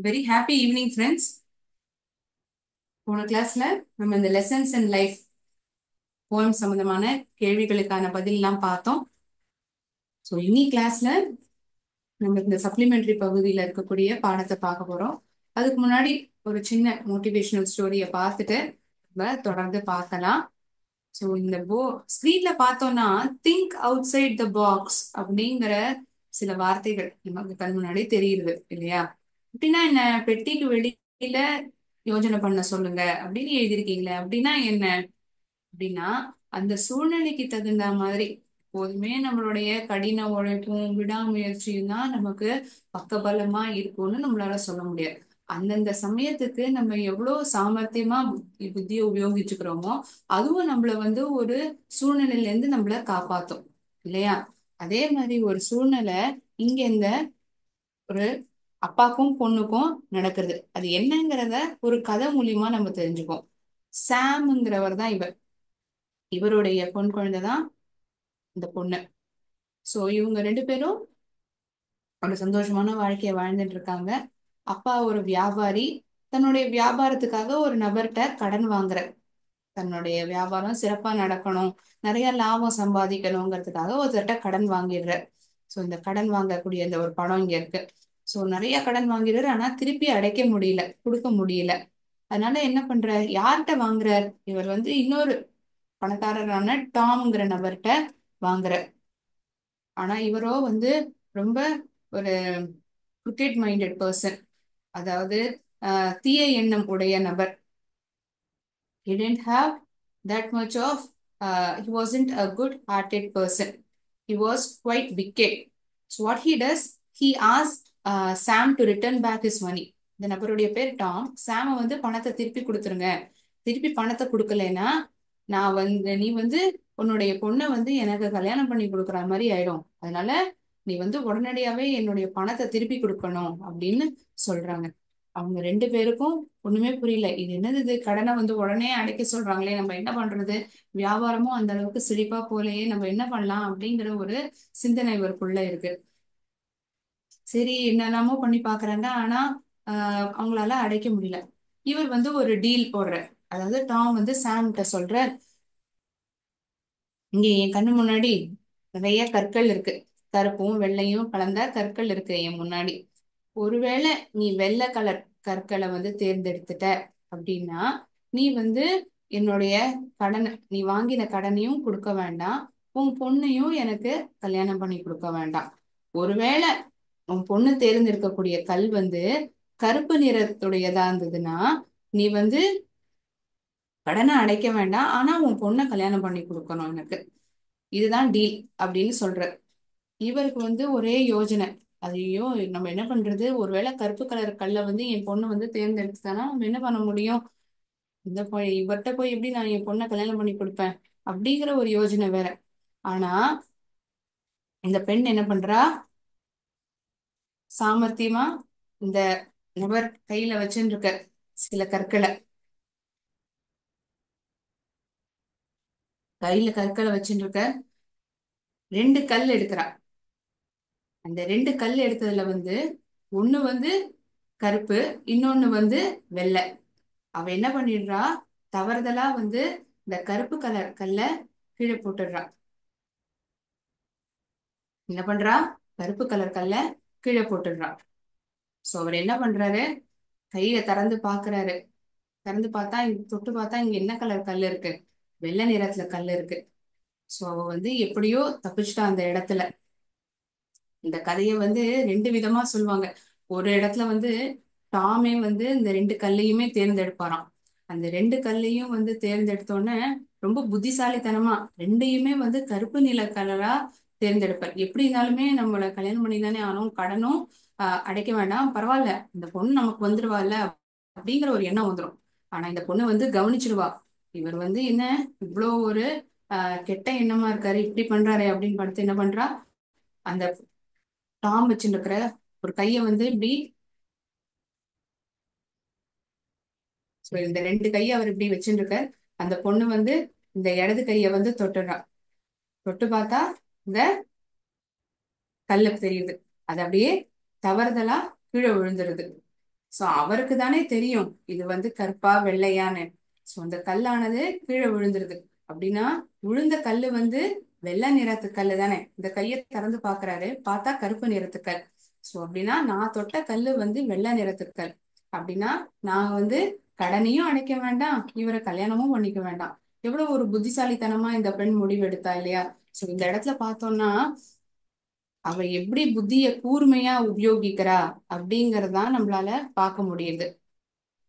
Very happy evening friends. போன கிளாஸ்ல நம்ம இந்த லெசன்ஸ் அண்ட் லைஃப் போயம் சம்பந்தமான கேள்விகளுக்கான பதிலெல்லாம் பார்த்தோம். ஸோ இன்னி கிளாஸ்ல நம்ம இந்த சப்ளிமெண்டரி பகுதியில் இருக்கக்கூடிய பாடத்தை பார்க்க போறோம். அதுக்கு முன்னாடி ஒரு சின்ன மோட்டிவேஷனல் ஸ்டோரியை பார்த்துட்டு நம்ம தொடர்ந்து பார்க்கலாம். ஸோ இந்த ஸ்க்ரீன்ல பார்த்தோம்னா think outside the box அப்படிங்கிற சில வார்த்தைகள் நமக்கு கண் முன்னாடி தெரியுது இல்லையா? அப்படின்னா என்ன? பெட்டிக்கு வெளியில யோஜனை பண்ண சொல்லுங்க அப்படின்னு எழுதியிருக்கீங்களே, அப்படின்னா என்ன? அப்படின்னா அந்த சூழ்நிலைக்கு தகுந்த மாதிரி எப்போதுமே நம்மளுடைய கடின உழைப்பும் விடாமுயற்சியும் தான் நமக்கு பக்கபலமா இருக்கும்னு நம்மளால சொல்ல முடியாது. அந்தந்த சமயத்துக்கு நம்ம எவ்வளவு சாமர்த்தியமா புத்தியை உபயோகிச்சுக்கிறோமோ அதுவும் நம்மள ஒரு சூழ்நிலையில இருந்து நம்மள காப்பாத்தும் இல்லையா? அதே மாதிரி ஒரு சூழ்நிலை இங்க இந்த ஒரு அப்பாக்கும் பொண்ணுக்கும் நடக்கிறது. அது என்னங்கிறத ஒரு கதை மூலியமா நம்ம தெரிஞ்சுப்போம். சாம்ங்கிறவர் தான் இவருடைய பொன் குழந்தை தான் இந்த பொண்ணு. சோ இவங்க ரெண்டு பேரும் ஒரு சந்தோஷமான வாழ்க்கைய வாழ்ந்துட்டு இருக்காங்க. அப்பா ஒரு வியாபாரி. தன்னுடைய வியாபாரத்துக்காக ஒரு நபர்கிட்ட கடன் வாங்குற, தன்னுடைய வியாபாரம் சிறப்பா நடக்கணும், நிறைய லாபம் சம்பாதிக்கணுங்கிறதுக்காக ஒருத்தர்கிட்ட கடன் வாங்கிடுற. சோ இந்த கடன் வாங்கக்கூடிய இந்த ஒரு படம் இங்க இருக்கு. சோ நிறைய கடன் வாங்கிடுறாரு, ஆனா திருப்பி அடைக்க முடியல, கொடுக்க முடியல. அதனால என்ன பண்றார்? யார்கிட்ட வாங்குறார்? இவர் இன்னொரு பணக்காரரான டாம்ங்கிற நபர்கிட்ட வாங்குற. ஆனா இவரோ ரொம்ப ஒரு கிரிக்கெட் மைண்டட் பர்சன், அதாவது தீய எண்ணம் உடைய நபர். He didn't have that much of he wasn't a good hearted person. He was quite wicked. So what he does, he asked Sam to return back his money. இந்த நபருடைய பேர் Tom. சாம பணத்தை திருப்பி கொடுத்துருங்க. திருப்பி பணத்தை கொடுக்கலைன்னா நான் நீ உன்னுடைய பொண்ணை எனக்கு கல்யாணம் பண்ணி கொடுக்குற மாதிரி ஆயிடும். அதனால நீ உடனடியாவே என்னுடைய பணத்தை திருப்பி கொடுக்கணும் அப்படின்னு சொல்றாங்க. அவங்க ரெண்டு பேருக்கும் ஒண்ணுமே புரியல. இது என்னது? இது கடனை உடனே அடைக்க சொல்றாங்களே, நம்ம என்ன பண்றது? வியாபாரமும் அந்த அளவுக்கு செழிப்பா போலயே, நம்ம என்ன பண்ணலாம் அப்படிங்கிற ஒரு சிந்தனை இவருக்குள்ள இருக்கு. சரி, என்னெல்லாமோ பண்ணி பாக்குறாங்க, ஆனா அவங்களால அடைக்க முடியல. இவர் ஒரு டீல் போடுற, அதாவது டாம் சாம் கிட்ட சொல்ற, இங்க என் கண்ணு முன்னாடி நிறைய கற்கள் இருக்கு, கருப்பும் வெள்ளையும் கலந்த கற்கள் இருக்கு என் முன்னாடி. ஒருவேளை நீ வெள்ளை கலர் கற்களை தேர்ந்தெடுத்துட்ட அப்படின்னா நீ என்னுடைய கடனை, நீ வாங்கின கடனையும் கொடுக்க வேண்டாம், உன் பொண்ணையும் எனக்கு கல்யாணம் பண்ணி கொடுக்க வேண்டாம். ஒருவேளை உன் பொண்ணு தேர்ந்தெடுக்கக்கூடிய கல் கருப்பு நிறத்துடையதா இருந்ததுன்னா நீ கடனை அடைக்க வேண்டாம், ஆனா உன் பொண்ணை கல்யாணம் பண்ணி கொடுக்கணும் எனக்கு. இதுதான் டீல் அப்படின்னு சொல்ற. இவருக்கு ஒரே யோஜனை. ஐயோ, நம்ம என்ன பண்றது? ஒருவேளை கருப்பு கலர் கல்ல என் பொண்ணு தேர்ந்தெடுத்துட்டானா நம்ம என்ன பண்ண முடியும்? இவர்கிட்ட போய் எப்படி நான் என் பொண்ணை கல்யாணம் பண்ணி கொடுப்பேன் அப்படிங்கிற ஒரு யோஜனை வேற. ஆனா இந்த பெண் என்ன பண்றா? சாமர்த்தியமா இந்த நபர் கையில வச்சுட்டு இருக்க சில கற்களை, கையில கற்களை வச்சுட்டு இருக்க ரெண்டு கல் எடுக்கிறா. அந்த ரெண்டு கல் எடுத்ததுல ஒண்ணு கருப்பு, இன்னொன்னு வெள்ளை. அவ என்ன பண்ணிடுறா? தவறுதலா இந்த கருப்பு கலர் கல்ல கீழே போட்டுடுறா. என்ன பண்றா? கருப்பு கலர் கல்ல கீழே போட்டுடுறா. சோ அவர் என்ன பண்றாரு? கையை திறந்து பாக்குறாரு. திறந்து பார்த்தா, தொட்டு பார்த்தா இங்க என்ன கலர் கல் இருக்கு? வெள்ளை நிறத்துல கல் இருக்கு. சோ அவ எப்படியோ தப்பிச்சிட்டா அந்த இடத்துல. இந்த கதையை ரெண்டு விதமா சொல்லுவாங்க. ஒரு இடத்துல டாமே இந்த ரெண்டு கல்லையுமே தேர்ந்தெடுப்பாராம். அந்த ரெண்டு கல்லையும் தேர்ந்தெடுத்தோன்னே ரொம்ப புத்திசாலித்தனமா ரெண்டையுமே கருப்பு நில கலரா தேர்ந்தெடுப்பார். எப்படி இருந்தாலுமே நம்மள கல்யாணம் பண்ணி தானே ஆனோம், கடனும் அடைக்க வேண்டாம், பரவாயில்ல, இந்த பொண்ணு நமக்கு வந்துருவாள்ல அப்படிங்கிற ஒரு எண்ணம் வந்துடும். ஆனா இந்த பொண்ணு கவனிச்சிருவா, இவர் என்ன இவ்வளோ ஒரு கெட்ட எண்ணமா இருக்காரு, இப்படி பண்றாரு அப்படின்னு பார்த்து என்ன பண்றா? அந்த டாம் வச்சுருக்கிற ஒரு கைய இப்படி, இந்த ரெண்டு கையை அவர் இப்படி வச்சுருக்க, அந்த பொண்ணு இந்த இடது கைய தொட்டுறா. தொட்டு பார்த்தா இந்த கல்லு தெரியுது. அது அப்படியே தவறுதலா கீழே விழுந்துருது. சோ அவருக்கு தானே தெரியும் இது வந்து கருப்பா வெள்ளையான்னு. சோ அந்த கல்லானது கீழே விழுந்துருது. அப்படின்னா விழுந்த கல்லு வந்து வெள்ளை நிறத்து கல்லு தானே. இந்த கையை திறந்து பாக்குறாரு, பார்த்தா கருப்பு நிறத்து கல். சோ அப்படின்னா நான் தொட்ட கல்லு வந்து வெள்ளை நிறத்து கல். அப்படின்னா நான் வந்து கடனையும் அடைக்க வேண்டாம், இவரை கல்யாணமும் பண்ணிக்க வேண்டாம். எவ்வளவு ஒரு புத்திசாலித்தனமா இந்த பெண் முடிவு எடுத்தா இல்லையா? சோ இந்த இடத்துல பார்த்தோம்னா அவ எப்படி புத்திய கூர்மையா உபயோகிக்கிறா அப்படிங்கறதா நம்மளால பார்க்க முடியுது.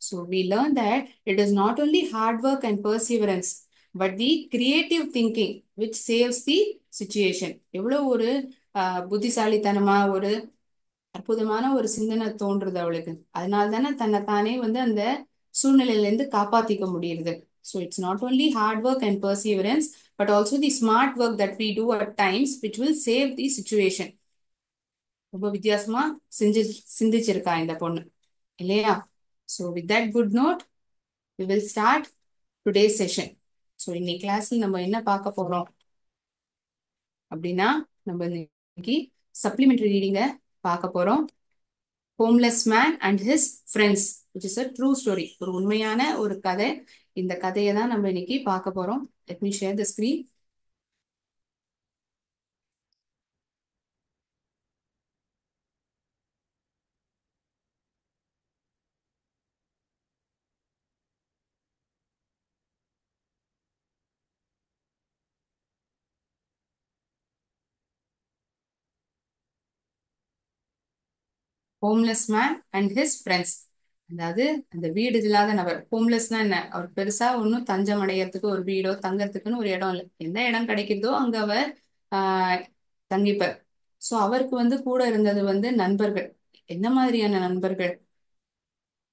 So we learn that it is not only hard work and perseverance, but the creative thinking which saves the situation. எவ்வளவு ஒரு புத்திசாலித்தனமா ஒரு அற்புதமான ஒரு சிந்தனை தோன்றுது அவளுக்கு. அதனால தானே தன்னை தானே வந்து அந்த சூழ்நிலையில இருந்து காப்பாத்திக்க முடியுது. So it's not only hard work and perseverance, but also the smart work that we do at times which will save the situation. ரொம்ப வித்தியாசமா சிந்திச்சிருக்கா இந்த பொண்ணு இல்லையா? So with that good note we will start today's session. So இன்னைக்கு கிளாஸ்ல நம்ம என்ன பார்க்க போறோம் அப்படின்னா, நம்ம இன்னைக்கு சப்ளிமெண்டரி ரீடிங்க பார்க்க போறோம். Homeless man and his friends which is a true story. ஒரு உண்மையான ஒரு கதை. இந்த கதையை தான் நம்ம இன்னைக்கு பார்க்க போறோம். Let me share the screen. Homeless man and his friends. அதாவது அந்த வீடு இல்லாத நபர். ஹோம்லெஸ்னா என்ன? அவர் பெருசா ஒன்றும் தஞ்சம் அடையறதுக்கு ஒரு வீடோ தங்கறதுக்குன்னு ஒரு இடம் இல்லை. எந்த இடம் கிடைக்கிறதோ அங்க அவர் ஆஹ் தங்கிப்பார். சோ அவருக்கு வந்து கூட இருந்தது வந்து நண்பர்கள். என்ன மாதிரியான நண்பர்கள்?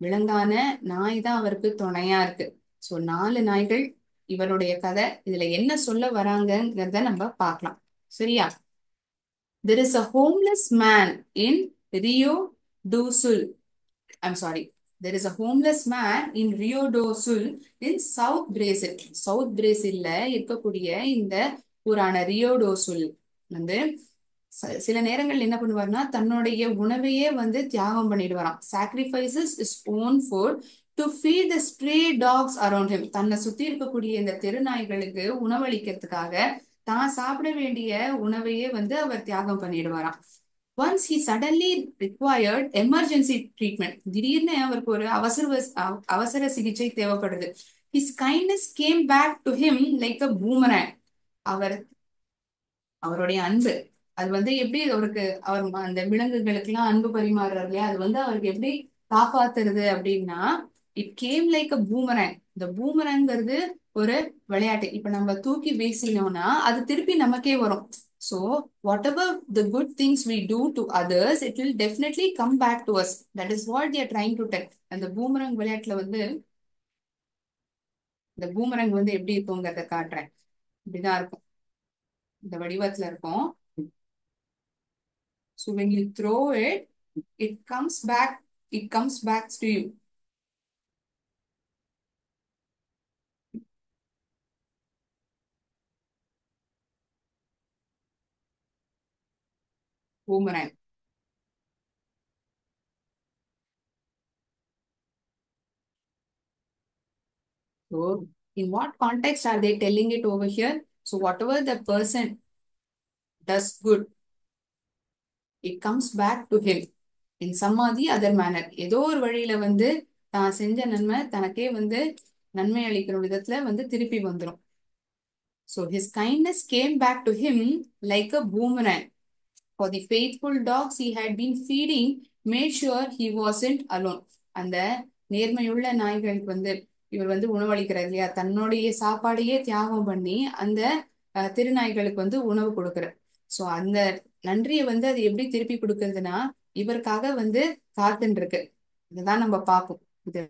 விலங்கான நாய் தான் அவருக்கு துணையா இருக்கு. சோ 4 நாய்கள். இவருடைய கதை இதுல என்ன சொல்ல வராங்கங்கிறத நம்ம பார்க்கலாம். சரியா? There is a homeless man in Rio do Sul. I'm sorry. There is a homeless man in Rio do Sul in South Brazil. South Brazilல இருக்கக்கூடிய இந்த ஊரான ரியோ டோ சுல் வந்து சில நேரங்கள் என்ன பண்ணுவார்னா தன்னுடைய உணவையே வந்து தியாகம் பண்ணிடுவாராம். Sacrifices is own food to feed the stray dogs around him. தன்னை சுத்தி இருக்கக்கூடிய இந்த தெருநாய்களுக்கு உணவளிக்கிறதுக்காக தான் சாப்பிட வேண்டிய உணவையே வந்து அவர் தியாகம் பண்ணிடுவாராம். Once he suddenly required emergency treatment. திடீர்னு அவருக்கு ஒரு அவசர சிகிச்சை தேவைப்படுது. His kindness came back to him like a boomerang. அவர் அவருடைய அன்பு அது வந்து எப்படி அவருக்கு அவர் அந்த விலங்குகளுக்கு எல்லாம் அன்பு பரிமாறுறாரு இல்லையா, அது வந்து அவருக்கு எப்படி காப்பாத்துறது அப்படின்னா, இட் கேம் லைக் அ பூமரங். இந்த பூமரங்கிறது ஒரு விளையாட்டு. இப்ப நம்ம தூக்கி வீசினோம்னா அது திருப்பி நமக்கே வரும். So whatever the good things we do to others it will definitely come back to us. That is what they are trying to tell. அந்த பூமரங் விளையாட்டுல வந்து இந்த பூமரங் வந்து எப்படி இருக்குங்கிறத காட்டுறேன். இப்படிதான் இருக்கும், இந்த வடிவத்துல இருக்கும். So when you throw it, it comes back, it comes back to you. Boomerang. So in what context are they telling it over here? So whatever the person does good, it comes back to him in some or the other manner. ஏதோ ஒரு வழியில வந்து தான் செஞ்ச நன்மை தனக்கே வந்து நன்மை அளிக்கிற விதத்துல வந்து திருப்பி வந்துரும். So his kindness came back to him like a boomerang. For the faithful dogs he had been feeding made sure he wasn't alone. அந்த நேர்மையுள்ள நாய்களுக்கு வந்து இவர் வந்து உணவளிக்கிறார் இல்லையா, தன்னுடைய சாப்பாடையே தியாகம் பண்ணி அந்த திருநாய்களுக்கு வந்து உணவு கொடுக்கிறார். சோ அந்த நன்றியை வந்து அது எப்படி திருப்பி கொடுக்கறதுன்னா இவருக்காக வந்து காத்துன்னு இருக்கு. இதுதான் நம்ம பார்ப்போம். இது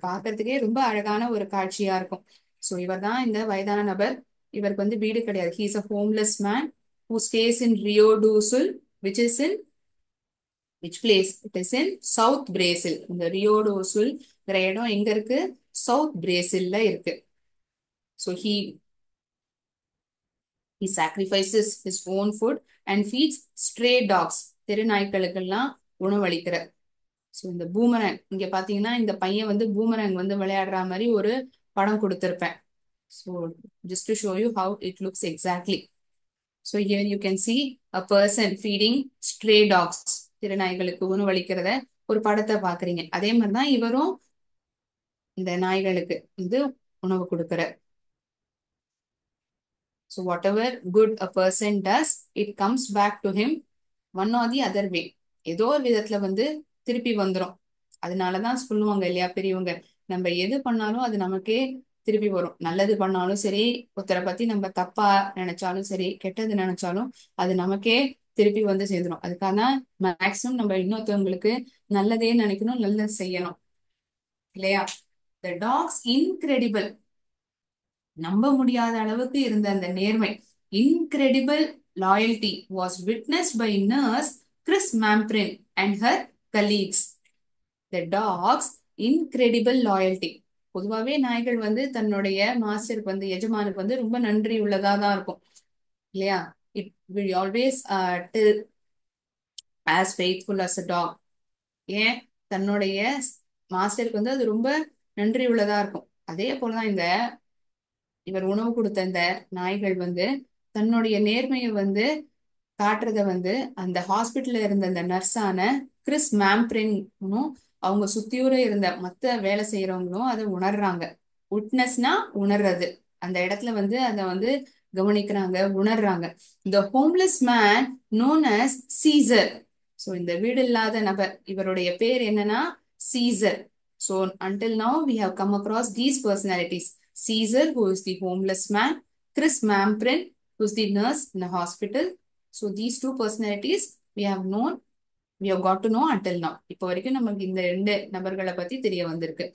பார்க்கறதுக்கே ரொம்ப அழகான ஒரு காட்சியா இருக்கும். சோ இவர் தான் இந்த வயதான நபர். இவருக்கு வந்து வீடு கிடையாது. He is a homeless man who stays in Rio do Sul, which is in which place? It is in South Brazil. இந்த ரியோ டோ சுல் இடம் எங்க இருக்கு? சவுத் பிரேசில்ல இருக்கு. So he sacrifices his own food and feeds stray dogs. தெரு நாய்க்களுக்கெல்லாம் உணவளிக்கிறார். So இந்த பூமரங் இங்க பாத்தீங்கன்னா இந்த பையன் வந்து பூமரங் வந்து விளையாடுற மாதிரி ஒரு படம் கொடுத்திருப்பேன். So just to show you how it looks exactly. So here you can see a person feeding stray dogs, திருநாய்களுக்கு உணவளிக்கிறத ஒரு படத்தை பாக்குறீங்க. அதே மாதிரிதான் இவரும் இந்த நாய்களுக்கு வந்து உணவு கொடுக்கிறார். So whatever good a person does, it comes back to him one or the other way. ஏதோ ஒரு விதத்துல வந்து திருப்பி வந்துரும். அதனாலதான் சொல்லுவாங்க இல்லையா பெரியவங்க, நம்ம எது பண்ணாலும் அது நமக்கே திருப்பி வரும். நல்லது பண்ணாலும் சரி, ஒருத்தரை பத்தி நம்ம தப்பா நினைச்சாலும் சரி, கெட்டது நினைச்சாலும் அது நமக்கே திருப்பி வந்து சேர்ந்துடும். அதுக்காக மேக்சிமம் நம்ம இன்னொருத்தவங்களுக்கு நல்லதே நினைக்கணும், நல்லது செய்யணும் இல்லையா? த டாக்ஸ் இன்கிரெடிபிள், நம்ப முடியாத அளவுக்கு இருந்த அந்த நேர்மை, incredible loyalty was witnessed by nurse Chris Membrin and her colleagues. The dogs incredible loyalty. பொதுவாகவே நாய்கள் வந்து தன்னுடைய மாஸ்டருக்கு வந்து எஜமானுக்கு வந்து ரொம்ப நன்றி உள்ளதா தான் இருக்கும் இல்லையா? It will always till as faithful as a dog. ஏன் தன்னுடைய மாஸ்டருக்கு வந்து அது ரொம்ப நன்றி உள்ளதா இருக்கும். அதே போலதான் இவர் உணவு கொடுத்த இந்த நாய்கள் வந்து தன்னுடைய நேர்மையை வந்து காட்டுறத வந்து அந்த ஹாஸ்பிட்டல்ல இருந்த அந்த நர்ஸான கிறிஸ் மேம்ப்ரினும் அவங்க சுத்தியூர இருந்த மத்த வேலை செய்யறவங்களும் அதை உணர்றாங்க. விட்னஸ்னா உணர்றது, அந்த இடத்துல வந்து அதை வந்து கவனிக்கிறாங்க, உணர்றாங்க. The homeless man known as Caesar. So இந்த வீடு இல்லாத நபர், இவருடைய பேர் என்னன்னா Caesar. So until now we have come across these personalities. Caesar, who is the homeless man, Chris Mamprin, who is the nurse in the hospital. So these two personalities we have known, we have got to know until now. இப்போ வரைக்கும் நமக்கு இந்த ரெண்டு நபர்களை பத்தி தெரிய வந்திருக்கு.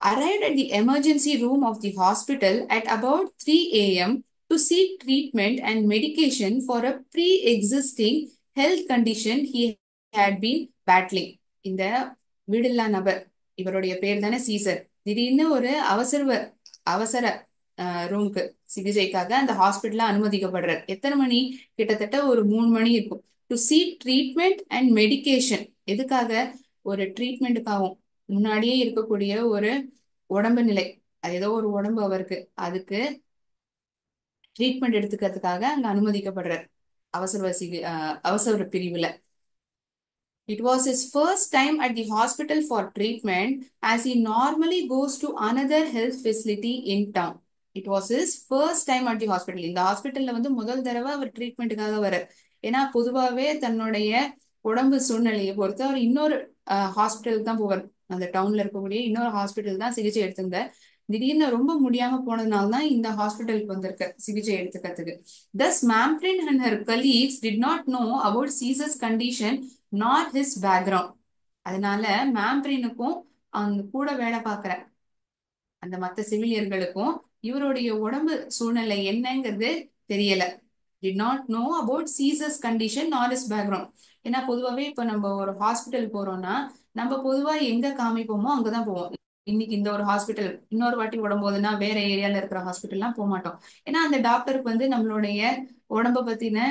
Arrived at the emergency room of the hospital at about 3 a.m. to seek treatment and medication for a pre-existing health condition he had been battling. இந்த வீடில்லா நபர், இவருடைய பேர் தானே சீசர், திடீர்னு ஒரு அவசர ரூமுக்கு சிகிச்சைக்காக அந்த ஹாஸ்பிட்டல்ல அனுமதிக்கப்படுறார். எத்தனை மணி? கிட்டத்தட்ட ஒரு 3 மணி இருக்கும். To seek treatment and medication. எதுக்காக? ஒரு ட்ரீட்மெண்ட்டுக்காகவும், முன்னாடியே இருக்கக்கூடிய ஒரு உடம்பு நிலை, ஏதோ ஒரு உடம்பு அவருக்கு, அதுக்கு ட்ரீட்மெண்ட் எடுத்துக்கிறதுக்காக அங்க அனுமதிக்கப்படுறார் அவசர பிரிவுல. It was his first time at the hospital for treatment, as he normally goes to another health facility in town. It was his first time at the hospital. இந்த ஹாஸ்பிட்டல்ல வந்து முதல் தடவை அவர் ட்ரீட்மெண்ட்டுக்காக வர. ஏன்னா பொதுவாகவே தன்னுடைய உடம்பு சூழ்நிலையை பொறுத்து அவர் இன்னொரு ஹாஸ்பிட்டலுக்கு தான் போவார். அந்த டவுன்ல இருக்கக்கூடிய இன்னொரு ஹாஸ்பிட்டல் தான் சிகிச்சை எடுத்திருந்தார். திடீர்னு ரொம்ப முடியாம போனதுனால தான் இந்த ஹாஸ்பிட்டலுக்கு வந்திருக்க சிகிச்சை எடுத்துக்கிறதுக்கு. Thus Mamprin and her colleagues did not know about Caesar's condition nor his background. அதனால மேம்ப்ரினுக்கும் அவங்க கூட வேலை பார்க்கிற அந்த மற்ற சிவிலியர்களுக்கும் இவருடைய உடம்பு சூழ்நிலை என்னங்கிறது தெரியல. did not know about Caesar's condition nor his background. ஏன்னா பொதுவாகவே இப்ப நம்ம ஒரு ஹாஸ்பிட்டல் போறோம்னா நம்ம பொதுவா எங்க காமிப்போமோ அங்கதான் போவோம். இன்னைக்கு இந்த ஒரு ஹாஸ்பிட்டல், இன்னொரு வாட்டி உடம்போதுன்னா வேற ஏரியால இருக்கிற ஹாஸ்பிட்டல்லாம் போக மாட்டோம். ஏன்னா அந்த டாக்டருக்கு வந்து நம்மளுடைய உடம்ப பத்தின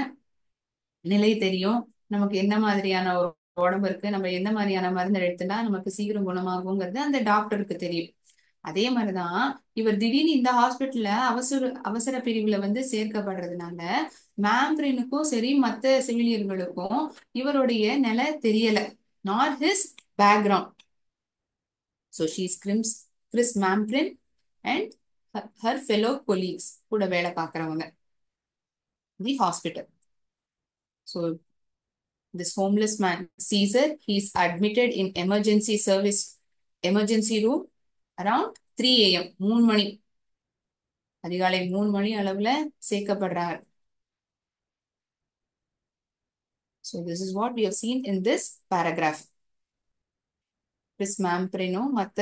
நிலை தெரியும், நமக்கு என்ன மாதிரியான ஒரு உடம்பு இருக்கு, நம்ம எந்த மாதிரியான மருந்து எடுத்துனா நமக்கு சீக்கிரம் குணமாகுங்கிறது அந்த டாக்டருக்கு தெரியும். அதே மாதிரிதான் இவர் திடீர்னு இந்த ஹாஸ்பிட்டல்ல அவசர பிரிவுல வந்து சேர்க்கப்படுறதுனால மேம்ப்ரினுக்கும் சரி மத்த செவிலியர்களுக்கும் இவருடைய நிலை தெரியல. Not his background. So she's Chris Membrin and her fellow colleagues, கூட வேலை பார்க்கறவங்க, the hospital. So this homeless man, Caesar, he is admitted in emergency room around 3 a.m. 3 மணி, அதிகாலை 3 மணி அளவுல சேர்க்கப்படுறார். So this is what we have seen in this paragraph. Chris Mamprinum மத்த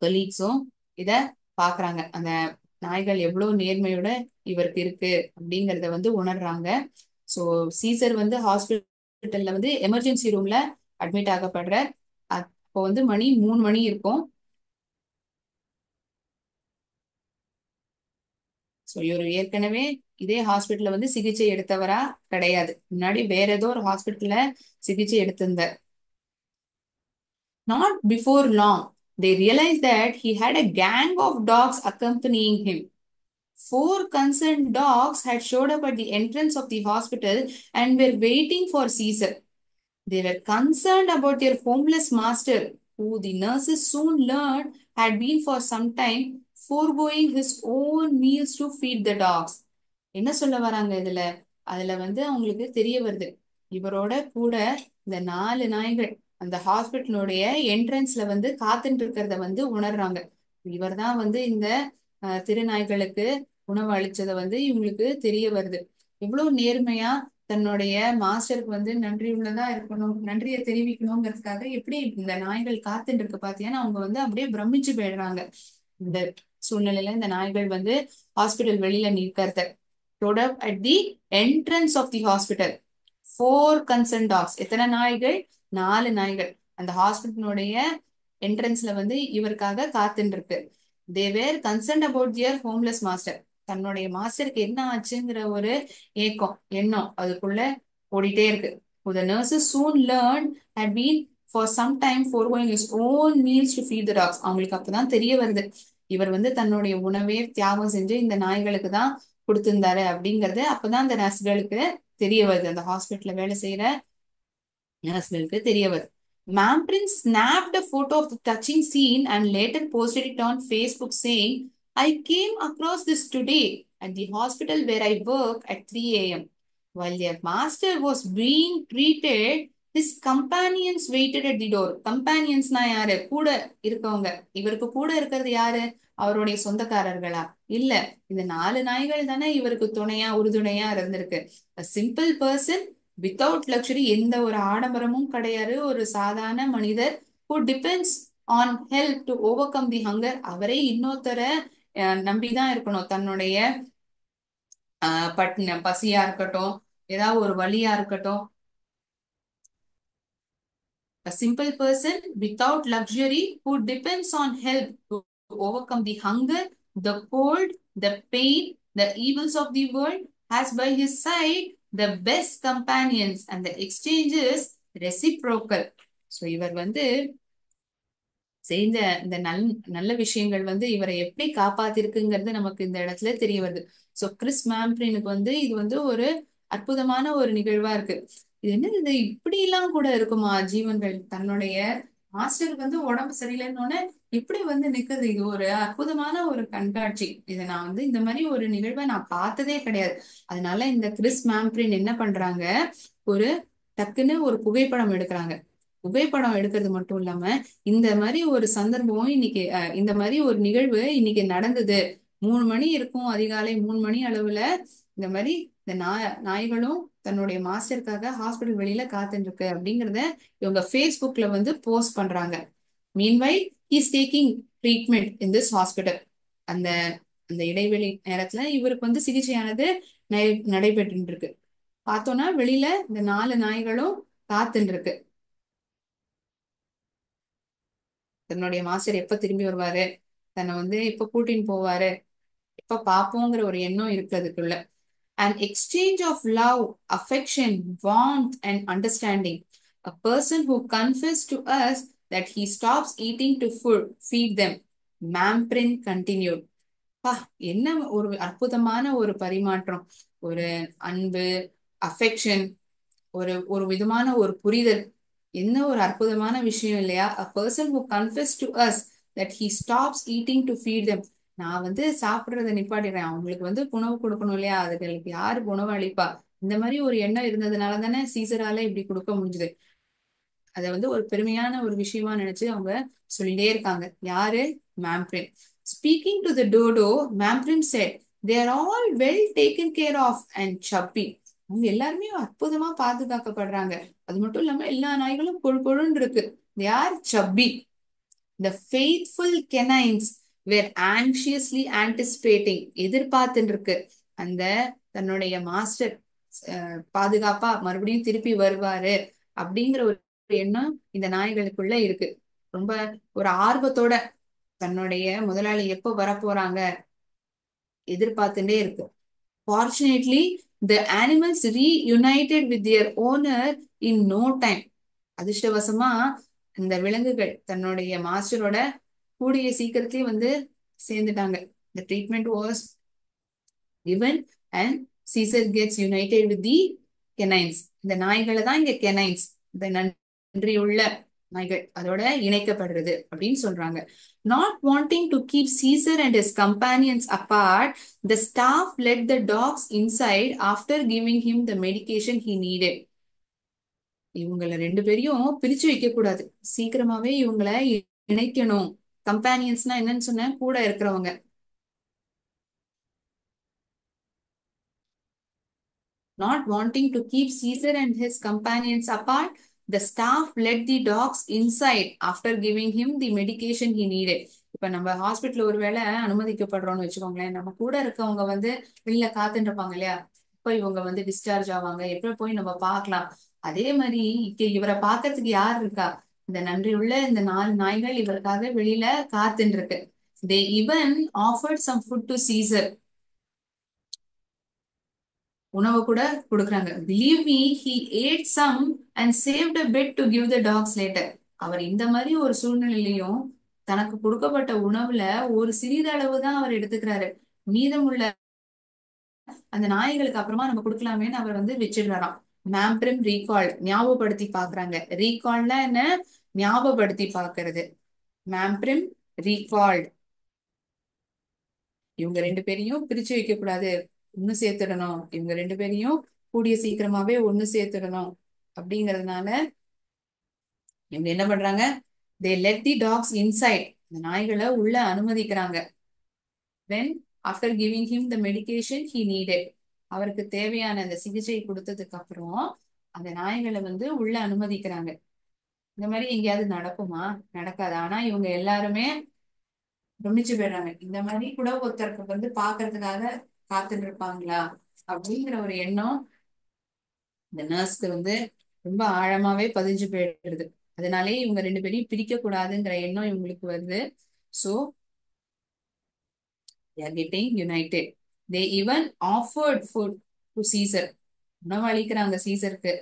கொலீக்ஸும் இத பாக்குறாங்க. அந்த நாய்கள் எவ்வளவு நேர்மையோட இவருக்கு இருக்கு அப்படிங்கறத வந்து உணர்றாங்க. ஸோ சீசர் வந்து ஹாஸ்பிட்டல்ல வந்து எமர்ஜென்சி ரூம்ல அட்மிட் ஆகப்படுற. அப்போ வந்து மணி 3 மணி இருக்கும். ஸோ இவர் ஏற்கனவே இதே ஹாஸ்பிட்டல்ல வந்து சிகிச்சை எடுத்தவரா கிடையாது. முன்னாடி வேற ஏதோ ஒரு ஹாஸ்பிட்டல்ல சிகிச்சை எடுத்திருந்தார். Not before long, they realized that he had a gang of dogs accompanying him. Four concerned dogs had showed up at the entrance of the hospital and were waiting for Caesar. They were concerned about their homeless master, who the nurses soon learned had been for some time foregoing his own meals to feed the dogs. என்ன சொல்ல வராங்க இதுல? அதுல வந்து அவங்களுக்கு தெரிய வருது, இவரோட கூட இந்த 4 நாய்கள் அந்த ஹாஸ்பிட்டலுடைய என்ட்ரன்ஸ்ல வந்து காத்துட்டு இருக்கிறத வந்து உணர்றாங்க. இவர் தான் வந்து இந்த திருநாய்களுக்கு உணவு அளிச்சதை வந்து இவங்களுக்கு தெரிய வருது. இவ்வளவு நேர்மையா தன்னுடைய மாஸ்டருக்கு வந்து நன்றி உள்ளதா இருக்கணும், நன்றியை தெரிவிக்கணுங்கிறதுக்காக எப்படி இந்த நாய்கள் காத்துட்டு இருக்கு பாத்தீங்கன்னா, அவங்க வந்து அப்படியே பிரமிச்சு போயிடுறாங்க. இந்த சூழ்நிலையில இந்த நாய்கள் வந்து ஹாஸ்பிட்டல் வெளியில நிற்கிறத showed up at the entrance of the hospital. Four concerned dogs. எத்தனை நாய்கள்? 4 நாய்கள் அந்த ஹாஸ்பிட்டலுடைய என்ட்ரன்ஸ்ல வந்து இவருக்காக காத்துட்டு இருக்கு. They were concerned about their homeless master. தன்னுடைய மாஸ்டருக்கு என்ன ஆச்சுங்கிற ஒரு ஏக்கம் எண்ணம் அதுக்குள்ள ஓடிட்டே இருக்கு. Who the nurses soon learned had been for some time foregoing his own meals to feed the dogs. அவங்களுக்கு அப்பதான் தெரிய வருது, இவர் வந்து தன்னுடைய உணவே தியாகம் செஞ்சு இந்த நாய்களுக்கு தான் கொடுத்திருந்தாரு அப்படிங்கறது. அப்பதான் அந்த நர்ஸ்களுக்கு தெரிய வருது, அந்த ஹாஸ்பிட்டல்ல வேலை செய்யற நர்ஸ்களுக்கு தெரிய வருது. Mamprin snapped a photo of the touching scene and later posted it on Facebook saying, I came across this today at the hospital where I work at 3 a.m. While their master was being treated, his companions waited at the door. Companionsனா யாரு? கூட இருக்கவங்க. இவருக்கு கூட இருக்கிறது யாரு? அவருடைய சொந்தக்காரர்களா? இல்ல, இந்த 4 நாய்கள் தானே இவருக்கு துணையா உறுதுணையா இருந்திருக்கு. A simple person without luxury, எந்த ஒரு ஆடம்பரமும் கிடையாது, ஒரு சாதாரண மனிதர் who depends on help to overcome the hunger. அவரே இன்னொருத்தரை நம்பிதான் இருக்கணும். தன்னுடைய பசியா இருக்கட்டும், ஏதாவது ஒரு வலியா இருக்கட்டும். A simple person without luxury who depends on help to overcome the hunger, the cold, the pain, the evils of the world, has by his side the best companions and the exchange is reciprocal. So இவர் வந்து செய்த இந்த நல்ல விஷயங்கள் வந்து இவரை எப்படி காப்பாத்திருக்குங்கிறது நமக்கு இந்த இடத்துல தெரிய வருது. சோ கிறிஸ் மேம்ப்ரினுக்கு வந்து இது வந்து ஒரு அற்புதமான ஒரு நிகழ்வா இருக்கு. இது என்ன, இது இப்படி எல்லாம் கூட இருக்குமா ஜீவன்கள்? தன்னுடைய மாஸ்டருக்கு வந்து உடம்பு சரியில்லைன்னு இப்படி வந்து நிக்குது. இது ஒரு அற்புதமான ஒரு கண்காட்சி. இதை நான் வந்து இந்த மாதிரி ஒரு நிகழ்வை நான் பார்த்ததே கிடையாது. அதனால இந்த கிறிஸ் மேம்ப்ரின் என்ன பண்றாங்க, ஒரு டக்குன்னு ஒரு புகைப்படம் எடுக்கிறாங்க. புகைப்படம் எடுக்கிறது மட்டும் இல்லாம, இந்த மாதிரி ஒரு சந்தர்ப்பம் இன்னைக்கு இந்த மாதிரி ஒரு நிகழ்வு இன்னைக்கு நடந்தது, 3 மணி இருக்கும், அதிகாலை 3 மணி அளவுல இந்த மாதிரி இந்த நாய்களும் தன்னுடைய மாஸ்டருக்காக ஹாஸ்பிட்டல் வெளியில காத்துட்டு இருக்கு அப்படிங்கறத இவங்க ஃபேஸ்புக்ல வந்து போஸ்ட் பண்றாங்க. Meanwhile he's taking treatment in this hospital. அந்த அந்த இடைவெளி நேரத்துல இவருக்கு வந்து சிகிச்சையானது நடைபெற்று இருக்கு. பார்த்தோம்னா வெளியில இந்த 4 நாய்களும் காத்துட்டு இருக்கு. தன்னுடைய மாஸ்டர் எப்ப திரும்பி வருவாரு, தன்னை வந்து எப்ப கூட்டின்னு போவாரு, எப்ப பாப்போங்கிற ஒரு எண்ணம் இருக்கு அதுக்குள்ள. An exchange of love, affection, warmth and understanding. A person who confessed to us that he stops eating to feed them. Mamprin continued. என்ன ஒரு அற்புதமான ஒரு பரிமாற்றம், ஒரு அன்பு, அஃபெக்ஷன், ஒரு ஒரு விதமான ஒரு புரிதல். என்ன ஒரு அற்புதமான விஷயம் இல்லையா? A person who confessed to us that he stops eating to feed them. நான் வந்து சாப்பிடுறத நிப்பாட்டிடுறேன், அவங்களுக்கு வந்து உணவு கொடுக்கணும் இல்லையா, அதுகளுக்கு யாரு உணவு அளிப்பா? இந்த மாதிரி ஒரு எண்ணம் இருந்ததுனால தானே சீசரால இப்படி கொடுக்க முடிஞ்சது. அதை வந்து ஒரு பெருமையான ஒரு விஷயமா நினைச்சு அவங்க சொல்லிட்டே இருக்காங்க. யாரு? மேம்ப்ரின். Speaking to the dodo, Mamprin said, they are all well taken care of and chubby. அவங்க எல்லாருமே அற்புதமா பாதுகாக்கப்படுறாங்க. அது மட்டும் இல்லாம எல்லா நாய்களும் கொழுன்னு இருக்கு. They are chubby. The faithful canines were anxiously anticipating. எதிர்பார்த்துட்டு இருக்கு அந்த தன்னுடைய மாஸ்டர் பாதுகாப்பா மறுபடியும் திருப்பி வருவாரு அப்படிங்கிற ஒரு எண்ணம் இந்த நாய்களுக்குள்ள இருக்கு. ரொம்ப ஒரு ஆர்வத்தோட தன்னுடைய முதலாளி எப்போ வரப்போறாங்க எதிர்பார்த்துட்டே இருக்கு. Fortunately, the animals reunited with their owner in no time. அதிர்ஷ்டவசமா இந்த விலங்குகள் தன்னுடைய மாஸ்டரோட கூடிய சீக்கிரத்திலேயே வந்து சேர்ந்துட்டாங்க. The treatment was given and Caesar gets united with the canines. இந்த நாய்களை தான் இங்க canines, இந்த நன்றியுள்ள நாய்கள் அதோட இணைக்கப்படுறது அப்படின்னு சொல்றாங்க. Not wanting to keep Caesar and his companions apart, the staff let the dogs inside after giving him the medication he needed. இவங்கள ரெண்டு பேரையும் பிரிச்சு வைக்க கூடாது, சீக்கிரமாவே இவங்கள இணைக்கணும். கம்பானியன்ஸ்னா என்னன்னு சொன்ன, கூட இருக்கிறவங்க. Not wanting to keep Caesar and his companions apart, the staff let the dogs inside after giving him the medication he needed. இப்ப நம்ம ஹாஸ்பிட்டல் ஒருவேளை அனுமதிக்கப்படுறோம்னு வச்சுக்கோங்களேன், நம்ம கூட இருக்கவங்க வந்து வெளியில காத்துட்டு இருப்பாங்க இல்லையா, இப்ப இவங்க வந்து டிஸ்சார்ஜ் ஆவாங்க, எப்ப போய் நம்ம பார்க்கலாம். அதே மாதிரி இவரை பார்க்கறதுக்கு யார் இருக்கா, இந்த நன்றி உள்ள இந்த 4 நாய்கள் இவருக்காக வெளியில காத்துட்டு இருக்கு. They even offered some food to Caesar. உணவு கூட கொடுக்குறாங்க. Believe me, he ate some and saved a bit to give the dogs later. அவர் இந்த மாதிரி ஒரு சூழ்நிலையிலையும் தனக்கு கொடுக்கப்பட்ட உணவுல ஒரு சிறிதளவு தான் அவர் எடுத்துக்கிறாரு. மீதமுள்ள அந்த நாய்களுக்கு அப்புறமா நம்ம கொடுக்கலாமேன்னு அவர் வந்து வச்சிடுறாராம். மேம்ப்ரிம் ரீகால், ஞாபகப்படுத்தி பாக்குறாங்க. ரீகால்னா என்ன, ஞாபகப்படுத்தி பாக்குறது. மேம்ப்ரிம் ரீகால்ட். இவங்க ரெண்டு பேரையும் பிரிச்சு வைக்க கூடாது, ஒண்ணு சேர்த்துடணும். இவங்க ரெண்டு பேரையும் கூடிய சீக்கிரமாவே ஒண்ணு சேர்த்துடணும் அப்படிங்கறதுனால இவங்க என்ன பண்றாங்க, they let the dogs inside. இந்த நாய்களை உள்ள அனுமதிக்கிறாங்க. when after giving him the medication he needed. அவருக்கு தேவையான அந்த சிகிச்சை கொடுத்ததுக்கு அப்புறம் அந்த நாய்களை வந்து உள்ள அனுமதிக்கிறாங்க. இந்த மாதிரி எங்கேயாவது நடக்குமா, நடக்காது. ஆனா இவங்க எல்லாருமே பிரமிச்சு போயிடுறாங்க. இந்த மாதிரி கூட ஒருத்தருக்கு வந்து பாக்குறதுக்காக காத்துட்டு இருப்பாங்களா அப்படிங்கிற ஒரு எண்ணம் இந்த நர்ஸ்க்கு வந்து ரொம்ப ஆழமாவே பதிஞ்சு போயிடுது. அதனாலே இவங்க ரெண்டு பேரையும் பிரிக்க கூடாதுங்கிற எண்ணம் இவங்களுக்கு வருது. So they are getting united. They even offered food to Caesar. உணவு அளிக்கிறாங்க சீசருக்கு.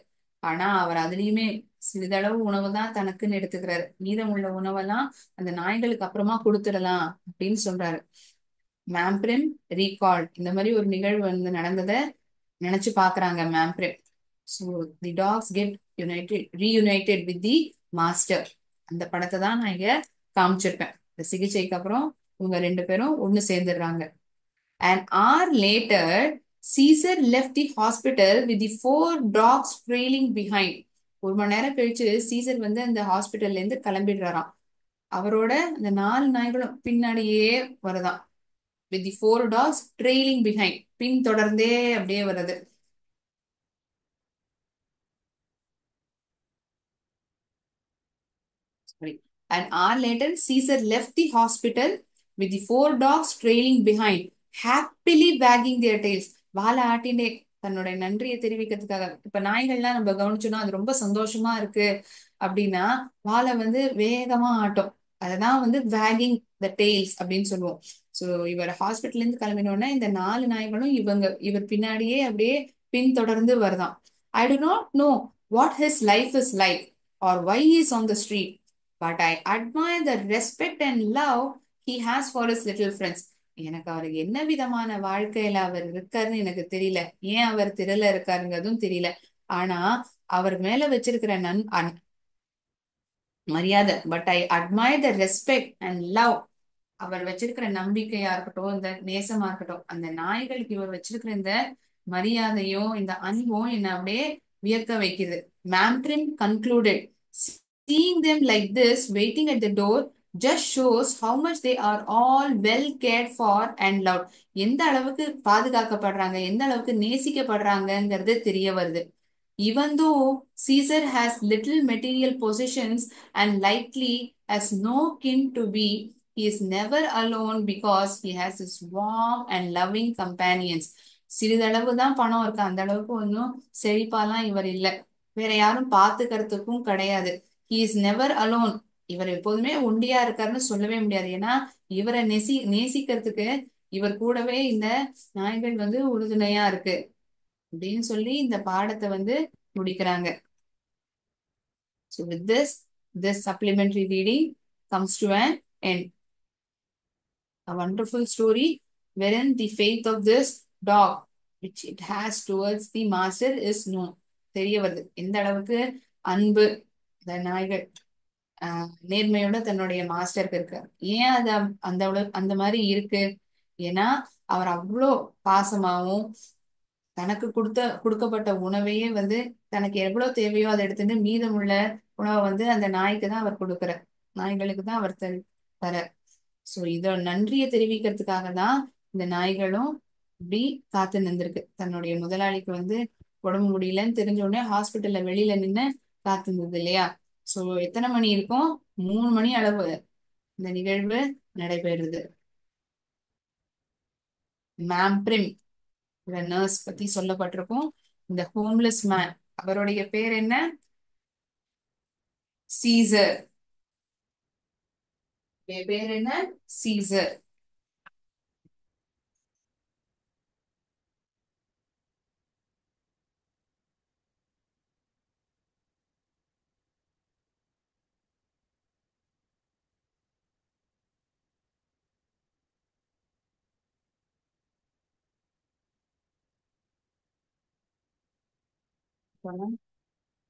ஆனா அவர் அதுலயுமே சிறிதளவு உணவு தான் தனக்குன்னு எடுத்துக்கிறாரு. மீதம் உள்ள உணவெல்லாம் அந்த நாய்களுக்கு அப்புறமா கொடுத்துடலாம் அப்படின்னு சொல்றாரு. மேம்ப்ரிம் ரீகால், இந்த மாதிரி ஒரு நிகழ்வு வந்து நடந்ததை நினைச்சு பாக்குறாங்க Membrin. So the dogs get united, reunited with the master. அந்த படத்தை தான் நான் இங்க காமிச்சிருப்பேன். இந்த சிகிச்சைக்கு அப்புறம் இவங்க ரெண்டு பேரும் ஒண்ணு சேர்ந்துடுறாங்க. An hour later, Caesar left the hospital with the 4 dogs trailing behind. ஒரு மணி நேரம் கழிச்சு சீசர் வந்து அந்த ஹாஸ்பிட்டல்ல இருந்து கிளம்பிடுறாராம். அவரோட அந்த 4 நாய்களும் பின்னாடியே வருதாம். with the 4 dogs trailing behind. பின் தொடர்ந்தே அப்படியே வருது. Sorry. An hour later, Caesar left the hospital with the 4 dogs trailing behind, happily wagging their tails. வாழை ஆட்டினே தன்னுடைய நன்றியை தெரிவிக்கிறதுக்காக. இப்ப நாய்கள்லாம் நம்ம கவனிச்சோம்னா அது ரொம்ப சந்தோஷமா இருக்கு அப்படின்னா வாழை வந்து வேகமா ஆட்டும். அததான் வந்து வேகிங் த டெய்ல்ஸ் அப்படின்னு சொல்லுவோம். சோ இவர் ஹாஸ்பிட்டல்ல இருந்து கிளம்பினோடனே இந்த 4 நாய்களும் இவர் பின்னாடியே அப்படியே பின்தொடர்ந்து வருதாம். I do not know what his life is like or why he is on the street, but I admire the respect and love he has for his little friends. எனக்கு அவருக்கு என்ன விதமான வாழ்க்கையில அவர் இருக்காருன்னு எனக்கு தெரியல, ஏன் அவர் திரள இருக்காருங்கிறதும் தெரியல. ஆனா அவர் மேல வச்சிருக்கிற மரியாதை, but I admire the respect and love. அவர் வச்சிருக்கிற நம்பிக்கையா இருக்கட்டும், இந்த நேசமா இருக்கட்டும், அந்த நாய்களுக்கு இவர் வச்சிருக்கிற இந்த மரியாதையும் இந்த அன்பும் என்ன அப்படியே வியக்க வைக்குது. மேம்ப்ரிம் concluded, seeing them like this waiting at the door just shows how much they are all well cared for and loved. எந்த அளவுக்கு பாதுகாக்கப்படுறாங்க, எந்த அளவுக்கு நேசிக்கப்படுறாங்கங்கிறது தெரிய வருது. Even though Caesar has little material possessions and likely has no kin to be, he is never alone because he has his warm and loving companions. சிறிதளவு தான் பணம் இருக்கு, அந்த அளவுக்கு ஒன்றும் செழிப்பாலாம் இவர் இல்லை, வேற யாரும் பார்த்துக்கிறதுக்கும் கிடையாது. he is never alone. இவர் எப்போதுமே ஒண்டியா இருக்காருன்னு சொல்லவே முடியாது. ஏன்னா இவரை நேசிக்கிறதுக்கு இவர் கூடவே இந்த நாய்கள் வந்து உறுதுணையா இருக்கு அப்படின்னு சொல்லி இந்த பாடத்தை வந்து முடிக்கிறாங்க. So with this supplementary reading comes to an end. A wonderful story wherein the faith of this dog which it has towards the master is known. தெரிய வருது எந்த அளவுக்கு அன்பு இந்த நாய்கள் நேர்மையோட தன்னுடைய மாஸ்டருக்கு இருக்கு. ஏன் அது அந்த அந்த மாதிரி இருக்கு? ஏன்னா அவர் அவ்வளோ பாசமாவும் தனக்கு கொடுக்கப்பட்ட உணவையே வந்து தனக்கு எவ்வளவு தேவையோ அதை எடுத்துட்டு மீதமுள்ள உணவை வந்து அந்த நாய்க்கு தான் அவர் கொடுக்குற, நாய்களுக்கு தான் அவர் தர. சோ இத நன்றியை தெரிவிக்கிறதுக்காக தான் இந்த நாய்களும் இப்படி காத்து நின்றுருக்கு. தன்னுடைய முதலாளிக்கு வந்து உடம்பு முடியலன்னு தெரிஞ்ச உடனே ஹாஸ்பிட்டல்ல வெளியில நின்று காத்து இருந்தது இல்லையா? சோ எத்தனை மணி இருக்கும்? 3 மணி அளவு இந்த நிகழ்வு நடைபெறுது. மேம் பிரிம் நர்ஸ் பத்தி சொல்லப்பட்டிருக்கும். இந்த ஹோம்லெஸ் மேன் அவருடைய பேர் என்ன? சீசர். பேர் என்ன? சீசர்.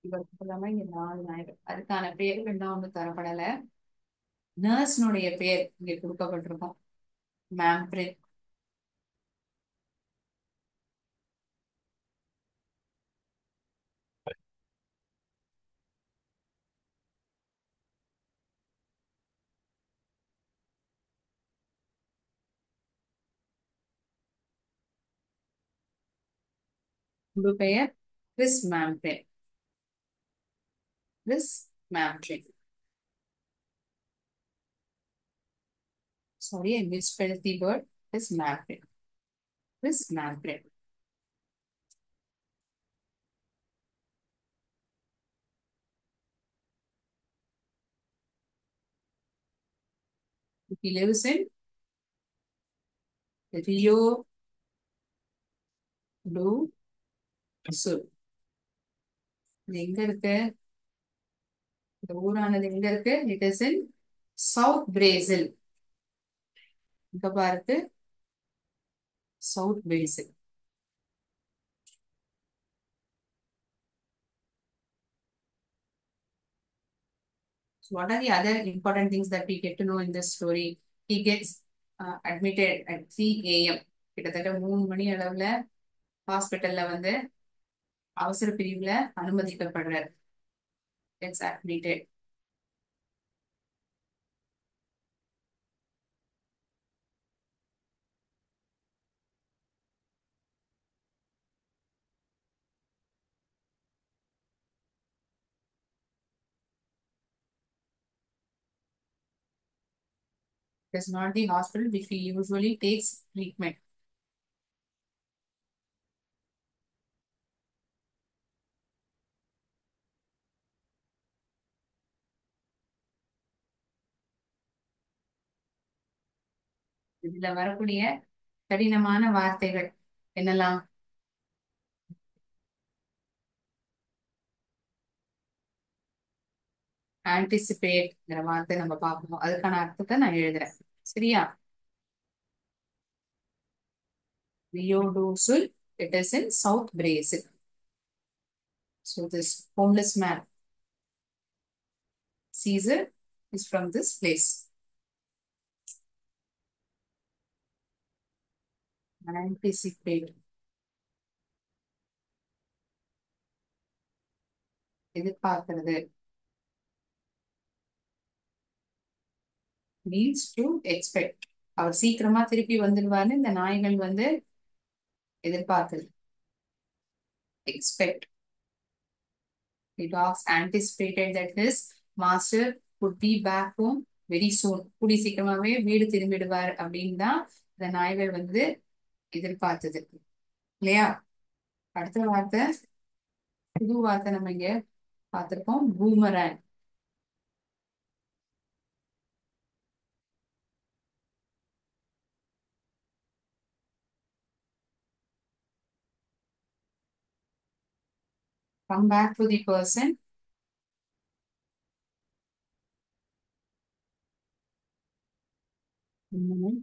இவருக்கு இல்லாம இங்க 4 நாய்கள், அதுக்கான பேர்கள் தான் வந்து தரப்படல. நர்ஸ்னுடைய பேர் இங்க கொடுக்கப்பட்டிருக்கும். Membrin. முழு பெயர் Chris Membrin. Chris Membrin. Sorry, I misspelled the word. Chris Mamprin. Chris Mamprin. He lives in Rio do Sul. இது எங்க இருக்கு? இந்த ஊரானது எங்க இருக்கு? It is in South Brazil. இங்க பாருங்க, south Brazil. So what are the other important things that we get to know in this story? He gets admitted at 3 AM. கிட்டத்தட்ட 3 மணி அளவுல ஹாஸ்பிட்டல்ல வந்து அவசர பிரிவுல அனுமதிக்கப்படுறார். Gets admitted. It is not the hospital which we usually takes treatment. இதுல வரக்கூடிய கடினமான வார்த்தைகள் என்னெல்லாம்? ஆன்டிசிபேட்ங்கிற வார்த்தை நம்ம பார்க்கணும். அதுக்கான அர்த்தத்தை நான் எழுதுறேன். சரியா? Rio do Sul. It is in South Brazil. So this homeless man, Caesar, is from this place. Anticipate. எதிர்பார்க்கிறது. Means to expect. அவர் சீக்கிரமா திருப்பி வந்துடுவாருன்னு இந்த நாய்கள் வந்து எதிர்பார்க்குது. Expect. The dogs anticipated that his master would be back home very soon. கூடி சீக்கிரமாவே வீடு திரும்பிடுவார் அப்படின்னு தான் இந்த நாய்கள் வந்து எதிர்பார்த்தது இல்லையா? அடுத்த வார்த்தை, புது வார்த்தை நம்ம இங்க பார்த்திருக்கோம். Boomerang. Come back to the person. Mhm.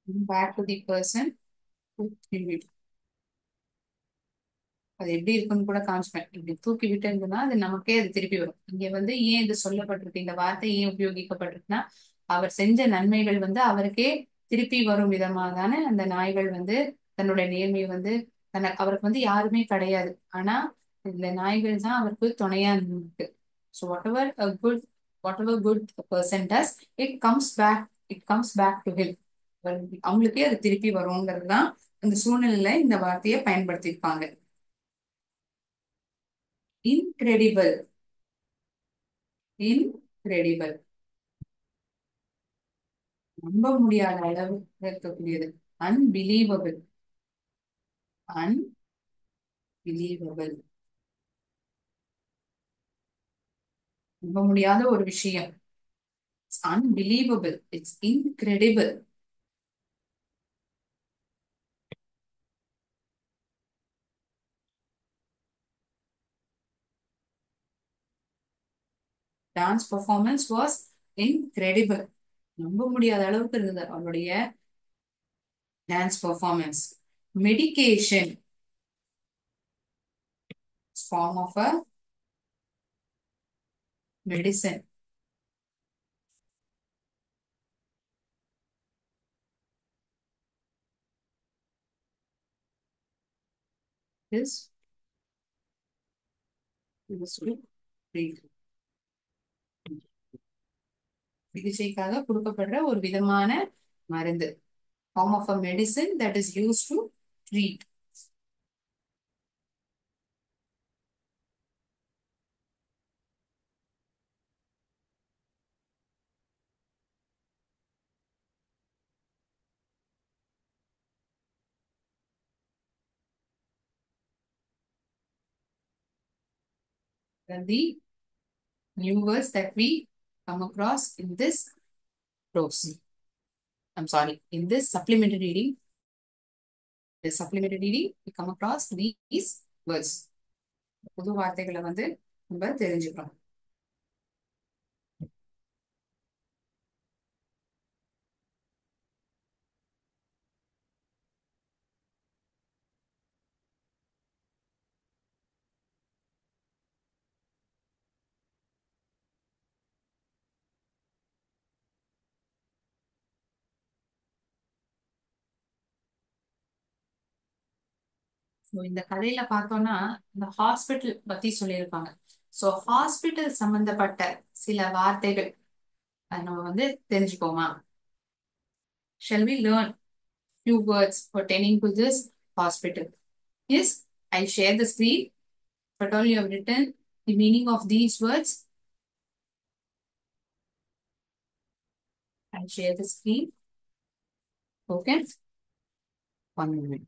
Come back to the person who killed it. அது எப்படி இருக்குன்னு கூட காமிச்சுப்பேன். இப்படி தூக்கி விட்டுருந்ததுன்னா அது நமக்கே அது திருப்பி வரும். இங்க வந்து ஏன் இது சொல்லப்பட்டிருக்கு, இந்த வார்த்தை ஏன் உபயோகிக்கப்பட்டிருக்குன்னா, அவர் செஞ்ச நன்மைகள் வந்து அவருக்கே திருப்பி வரும் விதமாக தானே அந்த நாய்கள் வந்து தன்னுடைய நேர்மையை வந்து அவருக்கு வந்து யாருமே கிடையாது. ஆனா இந்த நாய்கள் தான் அவருக்கு துணையா இருக்கு. So whatever good person does, it comes back to him. அவங்களுக்கே அது திருப்பி வருங்கிறது தான் அந்த சூழ்நிலையில இந்த வார்த்தையை பயன்படுத்தியிருப்பாங்க. இன்கிரெடிபிள். இன்கிரெடிபிள். நம்ப முடியாத அளவு இருக்கக்கூடியது. அன்பிலீவபிள். அன்பிலீவபிள். நம்ப முடியாத ஒரு விஷயம். It's unbelievable. It's incredible. Dance performance was incredible. நம்ப முடியாத அளவுக்கு இருந்தது அவருடைய dance performance. Medication. Form of a medicine. Is சிகிச்சைக்காக கொடுக்கப்படுற ஒரு விதமான மருந்து. Form of a medicine that is used to treat. And the new words that we come across in this prose. I'm sorry, in this supplementary reading, we come across these words. புது வார்த்தைகளை வந்து நம்ம தெரிஞ்சுக்கிறோம். இந்த கதையில பார்த்தோம்னா இந்த hospital பத்தி சொல்லியிருப்பாங்க. ஸோ ஹாஸ்பிட்டல் சம்பந்தப்பட்ட சில வார்த்தைகள் நம்ம வந்து தெரிஞ்சுக்கோமா? Shall we learn few words pertaining to this hospital? Yes, I share the screen. But all you have written the meaning of these words. I share the screen. Okay. 1 minute.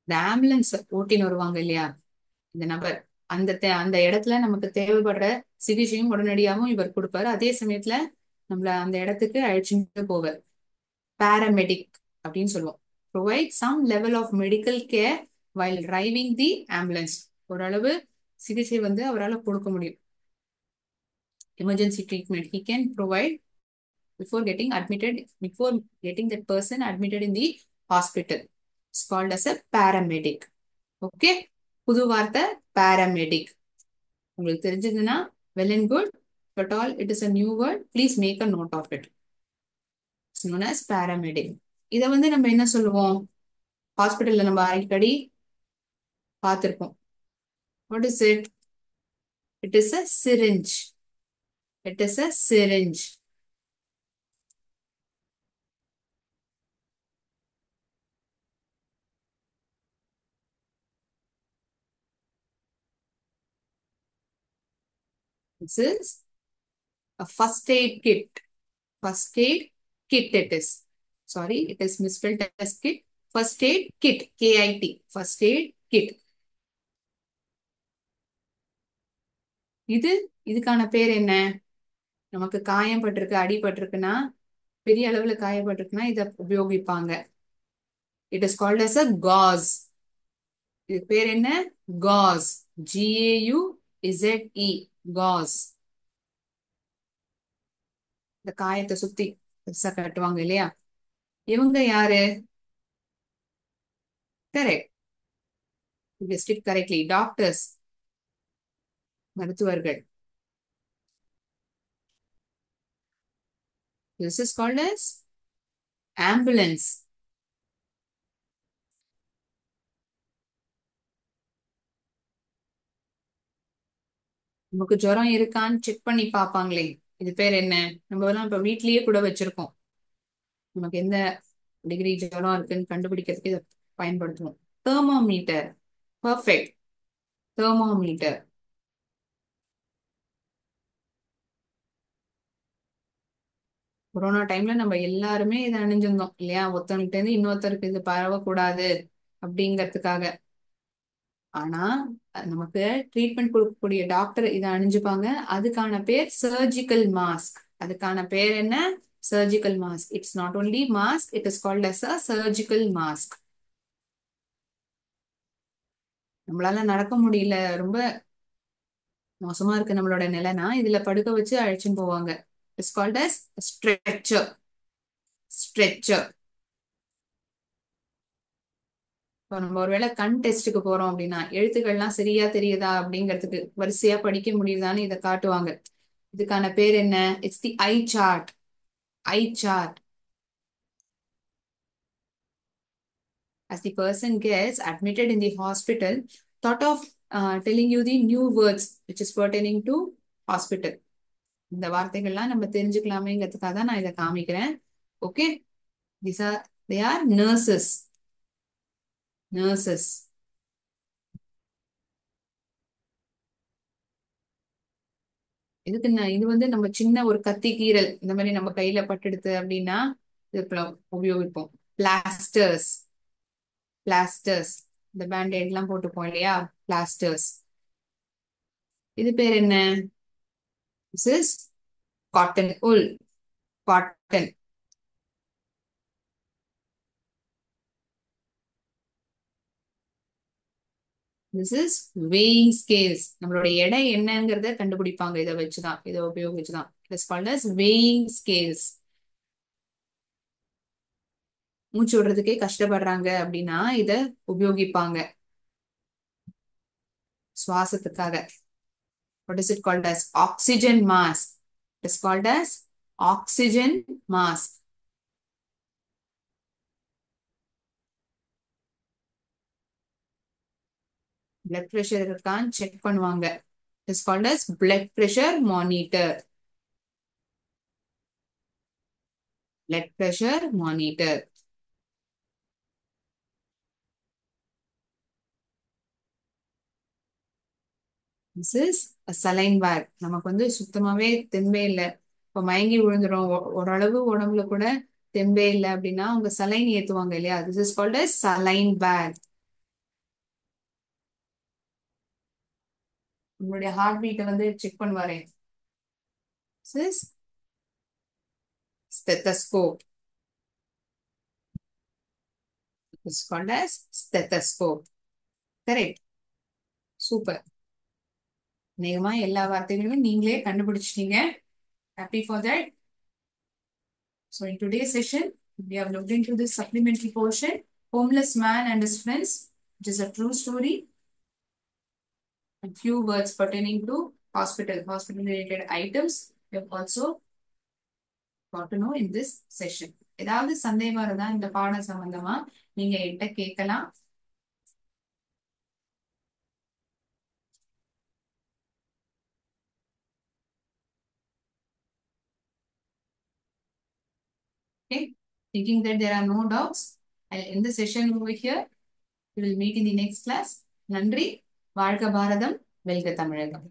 இந்த ambulance ஓட்டின்னு வருவாங்க இல்லையா இந்த நபர், அந்த இடத்துல நமக்கு தேவைப்படுற சிகிச்சையும் உடனடியாகவும் இவர் கொடுப்பாரு. அதே சமயத்துல நம்மள அந்த இடத்துக்கு அழைச்சிட்டு போவார். பாராமெடிக் அப்படின்னு சொல்லுவோம். Provide some level of medical care while driving the ambulance. ஓரளவு சிகிச்சை வந்து அவரால் கொடுக்க முடியும். Emergency treatment he can provide before getting that person admitted in the hospital. It's called as a paramedic. Okay, புது வார்த்தை paramedic. உங்களுக்கு தெரிஞ்சதுன்னா well and good. But all it is a new word, please make a note of it. It's known as paramedic. இதை வந்து நம்ம என்ன சொல்லுவோம்? ஹாஸ்பிட்டல்ல நம்ம அடிக்கடி பார்த்திருப்போம். What is it? It is a syringe. It is a syringe. This is a first aid kit. First aid kit it is. Sorry, it is misspelled as kit. First aid kit. K-I-T. First aid kit. இதுக்கான பேர் என்ன? நமக்கு காயம் பட்டிருக்கு, அடிபட்டிருக்குன்னா, பெரிய அளவுல காயப்பட்டிருக்குன்னா இதை உபயோகிப்பாங்க. It is called as a gauze. இது பேர் என்ன? காஸ். GAUZE. காஸ். இந்த காயத்தை சுத்தி பெருசா கட்டுவாங்க இல்லையா? இவங்க யாரு? Correct. You guessed it correctly. Doctors, மருத்துவர்கள். This is called as ambulance. நமக்கு ஜுரம் இருக்கான்னு செக் பண்ணி பார்ப்பாங்களே, இது பேர் என்ன? நம்ம எல்லாம் இப்ப வீட்லயே கூட வச்சிருக்கோம். நமக்கு எந்த டிகிரி ஜுரம் இருக்குன்னு கண்டுபிடிக்கிறதுக்கு இதை பயன்படுத்துவோம். தெர்மோமீட்டர். பர்ஃபெக்ட். தெர்மோமீட்டர். கொரோனா டைம்ல நம்ம எல்லாருமே இதை அணிஞ்சிருந்தோம் இல்லையா? ஒருத்தவங்கிட்ட இருந்து இன்னொருத்தருக்கு இது பரவக்கூடாது அப்படிங்கறதுக்காக. ஆனா நமக்கு ட்ரீட்மெண்ட் கொடுக்கக்கூடிய டாக்டர் இதை அணிஞ்சுப்பாங்க. அதுக்கான பேர் சர்ஜிக்கல் மாஸ்க். அதுக்கான பேர் என்ன? Surgical mask. It's not only mask, it is called as a surgical mask. நம்மளால நடக்க முடியல, ரொம்ப மோசமா இருக்கு நம்மளோட நிலைனா இதுல படுக்க வச்சு அழைச்சுன்னு போவாங்க. It's called as stretcher. Stretcher. இப்போ நம்ம ஒருவேளை கண் டெஸ்ட்டுக்கு போறோம் அப்படின்னா எழுத்துக்கள்லாம் சரியா தெரியுதா அப்படிங்கிறதுக்கு வரிசையா படிக்க முடியுதான்னு இதை காட்டுவாங்க. இதுக்கான பேர் என்ன? It's the eye chart. Eye chart. As the person gets admitted in the hospital, thought of telling you the new words which is pertaining to hospital. இந்த வார்த்தைகள்லாம் நம்ம தெரிஞ்சுக்கலாமேங்கிறதுக்காக தான் நான் இதை காமிக்கிறேன். Okay, these are they are nurses. Nurses. இதுக்கு இது வந்து நம்ம சின்ன ஒரு கத்தி கீறல் இந்த மாதிரி நம்ம கையில பட்டெடுத்து அப்படின்னா இது உபயோகிப்போம். பிளாஸ்டர்ஸ். பிளாஸ்டர்ஸ். இந்த பேண்டேட் எல்லாம் போட்டுப்போம் இல்லையா? பிளாஸ்டர்ஸ். இது பேர் என்ன? This is cotton wool. Cotton. This is weighing scales. நம்மளோட எடை என்னங்கிறத கண்டுபிடிப்பாங்க இதை வச்சுதான், இதை உபயோகிச்சுதான். It is called as weighing scales. மூச்சு விடுறதுக்கே கஷ்டப்படுறாங்க அப்படின்னா இத உபயோகிப்பாங்க சுவாசத்துக்காக. What is it called as? Oxygen mask. It is called as oxygen mask. blood pressure இருக்கான்னு செக் பண்ணுவாங்க. It is called as blood pressure monitor. Blood pressure monitor. This is a saline bag. நமக்கு வந்து சுத்தமாவே tempeh இல்லை, இப்போ மயங்கி விழுந்துரும், ஓரளவு உடம்புல கூட தெம்பே இல்லை அப்படின்னா அவங்க சலைன் ஏத்துவாங்க இல்லையா? This is called as saline bag. உங்களுடைய ஹார்ட் பீட்டை வந்து செக் பண்ணுவாரு. This is stethoscope. This is called as stethoscope. Correct. Super. நேகமா எல்லா வார்த்தைகளும் நீங்களே கண்டுபிடிச்சிட்டீங்க. Happy for that. So in today's session, we have looked into this supplementary portion, Homeless Man and His Friends, which is a true story. A few words pertaining to hospital related items we have also got to know in this session. ஏதாவது சந்தேகம் இருந்தா இந்த பாடம் சம்பந்தமா நீங்க என்கிட்ட கேட்கலாம். Okay, thinking that there are no doubts, I'll end the session over here. We will meet in the next class. நன்றி. வாழ்க பாரதம், வெல்க தமிழகம்.